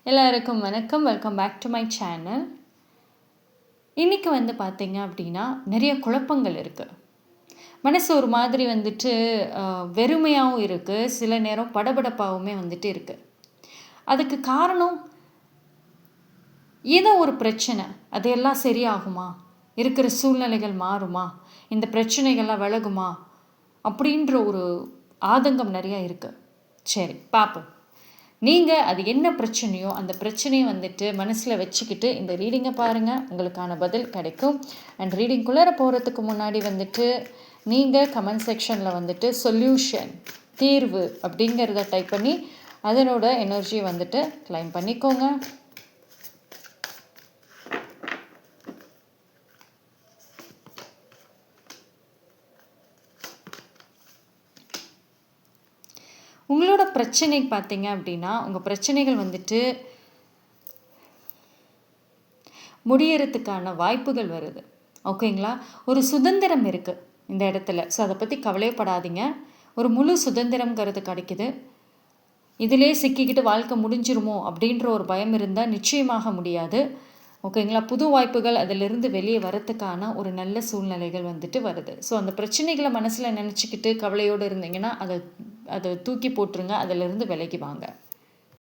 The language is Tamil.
எல்லாருக்கும் வணக்கம். Welcome back to my channel. இன்றைக்கி பார்த்தீங்க அப்படின்னா நிறைய குழப்பங்கள் இருக்குது. மனசு ஒரு மாதிரி வெறுமையாகவும் இருக்குது, சில நேரம் படபடப்பாகவுமே இருக்குது. அதுக்கு காரணம் ஏதோ ஒரு பிரச்சனை. அதையெல்லாம் சரியாகுமா, இருக்கிற சூழ்நிலைகள் மாறுமா, இந்த பிரச்சனைகள்லாம் விலகுமா அப்படின்ற ஒரு ஆதங்கம் நிறையா இருக்குது. சரி பார்ப்போம். நீங்கள் அது என்ன பிரச்சனையோ அந்த பிரச்சனையை மனசில் வச்சுக்கிட்டு இந்த ரீடிங்கை பாருங்கள், உங்களுக்கான பதில் கிடைக்கும். அண்ட் ரீடிங்குள்ளார போகிறதுக்கு முன்னாடி நீங்கள் கமெண்ட் செக்ஷனில் சொல்யூஷன், தீர்வு அப்படிங்கிறத டைப் பண்ணி அதனோட எனர்ஜி கிளைம் பண்ணிக்கோங்க. உங்களோட பிரச்சனை பார்த்தீங்க அப்படின்னா உங்கள் பிரச்சனைகள் முடியறதுக்கான வாய்ப்புகள் வருது. ஓகேங்களா? ஒரு சுதந்திரம் இருக்குது இந்த இடத்துல. ஸோ அதை பற்றி கவலைப்படாதீங்க. ஒரு முழு சுதந்திரம்ங்கிறது கிடைக்குது. இதிலே சிக்கிக்கிட்டு வாழ்க்கை முடிஞ்சிருமோ அப்படின்ற ஒரு பயம் இருந்தால் நிச்சயமாக முடியாது. ஓகேங்களா? புது வாய்ப்புகள் அதிலிருந்து வெளியே வரத்துக்கான ஒரு நல்ல சூழ்நிலைகள் வருது. ஸோ அந்த பிரச்சனைகளை மனசில் நினச்சிக்கிட்டு கவலையோடு இருந்தீங்கன்னா அதை தூக்கி போட்டுருங்க, அதிலிருந்து விலகி வாங்க.